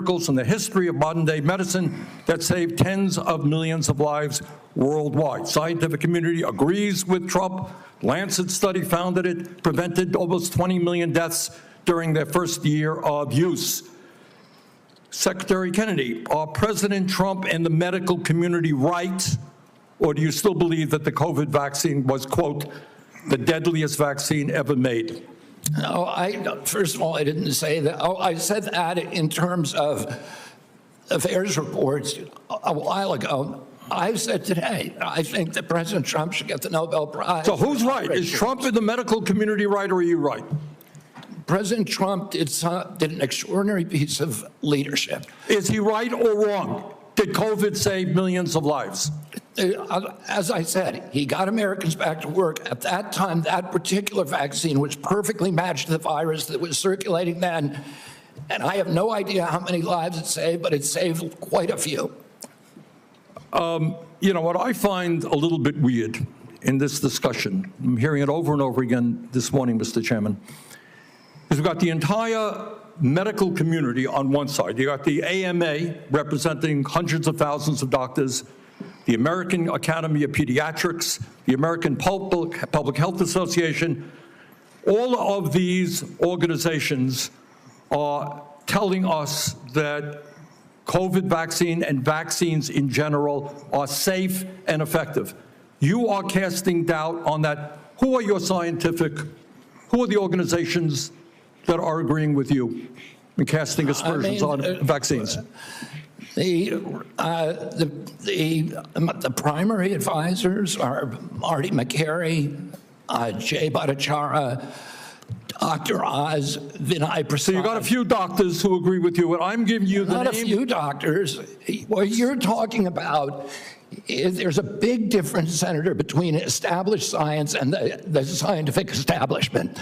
miracles in the history of modern-day medicine that saved tens of millions of lives worldwide. Scientific community agrees with Trump. Lancet study found that it prevented almost 20 million deaths during their first year of use. Secretary Kennedy, are President Trump and the medical community right, or do you still believe that the COVID vaccine was, quote, the deadliest vaccine ever made? No, first of all, I didn't say that. I said that in terms of affairs reports a while ago. I said today, I think that President Trump should get the Nobel Prize. So who's right? Is Trump in the medical community right, or are you right? President Trump did an extraordinary piece of leadership. Is he right or wrong? Did COVID save millions of lives? As I said, he got Americans back to work. At that time, that particular vaccine was perfectly matched to the virus that was circulating then. And I have no idea how many lives it saved, but it saved quite a few. You know, what I find a little bit weird in this discussion, I'm hearing it over and over again this morning, Mr. Chairman, is we've got the entire medical community on one side. You got the AMA representing hundreds of thousands of doctors, the American Academy of Pediatrics, the American Public Health Association. All of these organizations are telling us that COVID vaccine and vaccines in general are safe and effective. You are casting doubt on that. Who are who are the organizations that are agreeing with you and casting aspersions on vaccines? The primary advisors are Marty McCary, Jay Bhattacharya, Dr. Oz, Vinay Prasad. So you got a few doctors who agree with you, and I'm giving you the name. Not a few doctors. What you're talking about is there's a big difference, Senator, between established science and the scientific establishment,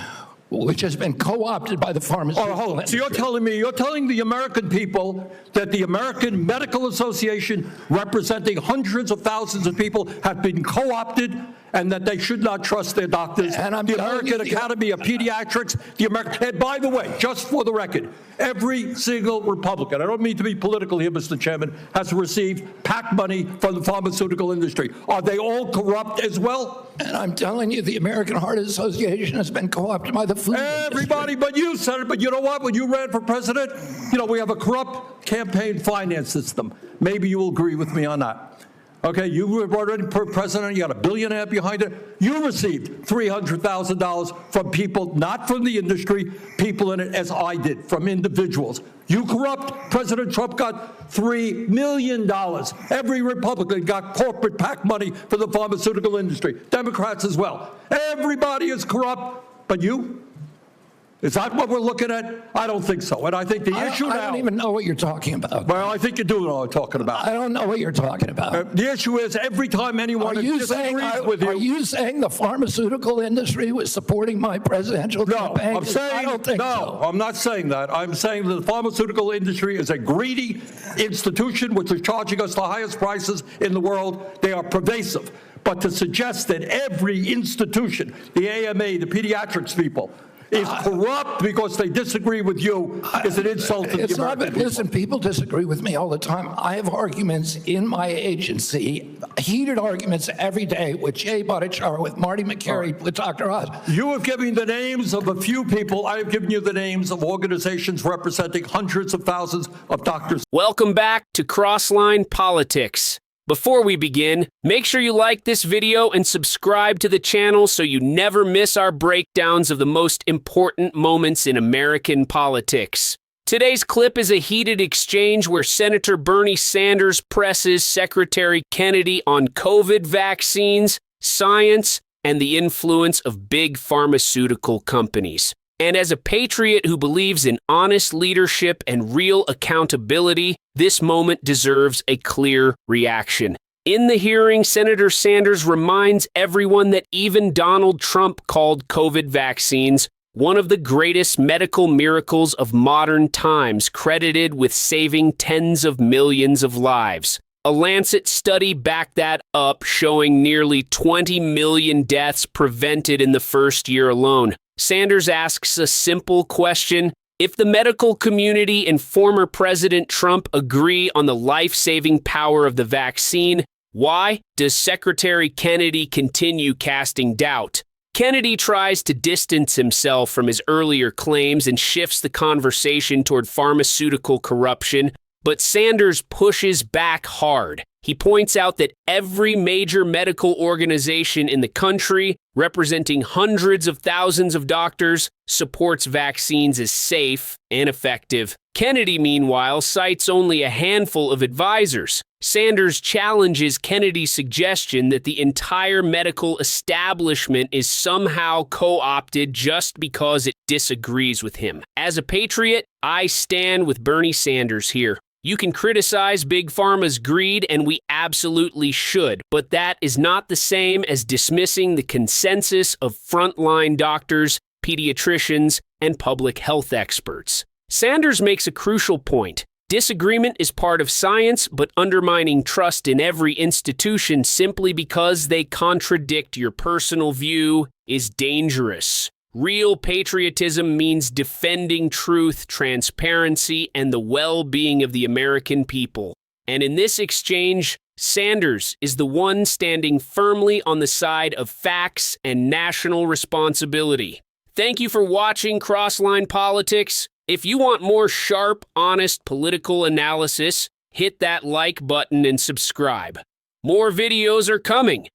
which has been co-opted by the pharmaceutical industry. So you're telling the American people that the American Medical Association, representing hundreds of thousands of people, have been co-opted and that they should not trust their doctors. And the American Academy of Pediatrics, and by the way, just for the record, every single Republican, I don't mean to be political here, Mr. Chairman, has received PAC money from the pharmaceutical industry. Are they all corrupt as well? And I'm telling you, the American Heart Association has been co-opted by the food Everybody industry. But you, Senator. But you know what? When you ran for president, we have a corrupt campaign finance system. Maybe you will agree with me on that. Okay, you were already president, you got a billionaire behind it. You received $300,000 from people, not from the industry, people in it, as I did, from individuals. You corrupt. President Trump got $3 million. Every Republican got corporate PAC money for the pharmaceutical industry. Democrats as well. Everybody is corrupt, but you? Is that what we're looking at? I don't think so. And I think the issue now... I don't even know what you're talking about. Well, I think you do know what I'm talking about. I don't know what you're talking about. The issue is every time anyone disagrees with you... Are you saying the pharmaceutical industry was supporting my presidential campaign? No, I'm saying... I don't think so. I'm not saying that. I'm saying that the pharmaceutical industry is a greedy institution which is charging us the highest prices in the world. They are pervasive. But to suggest that every institution, the AMA, the pediatrics people, is corrupt because they disagree with you is an insult to the American people. Listen, people disagree with me all the time. I have arguments in my agency, heated arguments every day with Jay Bhattacharya, with Marty McCary, with Dr. Oz. You have given the names of a few people. I have given you the names of organizations representing hundreds of thousands of doctors. Welcome back to Crossline Politics. Before we begin, make sure you like this video and subscribe to the channel so you never miss our breakdowns of the most important moments in American politics. Today's clip is a heated exchange where Senator Bernie Sanders presses Secretary Kennedy on COVID vaccines, science, and the influence of big pharmaceutical companies. And as a patriot who believes in honest leadership and real accountability, this moment deserves a clear reaction. In the hearing, Senator Sanders reminds everyone that even Donald Trump called COVID vaccines one of the greatest medical miracles of modern times, credited with saving tens of millions of lives. A Lancet study backed that up, showing nearly 20 million deaths prevented in the first year alone. Sanders asks a simple question: If the medical community and former President Trump agree on the life-saving power of the vaccine, why does Secretary Kennedy continue casting doubt? Kennedy tries to distance himself from his earlier claims and shifts the conversation toward pharmaceutical corruption, but Sanders pushes back hard. He points out that every major medical organization in the country, representing hundreds of thousands of doctors, supports vaccines as safe and effective. Kennedy, meanwhile, cites only a handful of advisors. Sanders challenges Kennedy's suggestion that the entire medical establishment is somehow co-opted just because it disagrees with him. As a patriot, I stand with Bernie Sanders here. You can criticize Big Pharma's greed, and we absolutely should, but that is not the same as dismissing the consensus of frontline doctors, pediatricians, and public health experts. Sanders makes a crucial point. Disagreement is part of science, but undermining trust in every institution simply because they contradict your personal view is dangerous. Real patriotism means defending truth, transparency, and the well-being of the American people. And in this exchange, Sanders is the one standing firmly on the side of facts and national responsibility. Thank you for watching Crossline Politics. If you want more sharp, honest political analysis, hit that like button and subscribe. More videos are coming.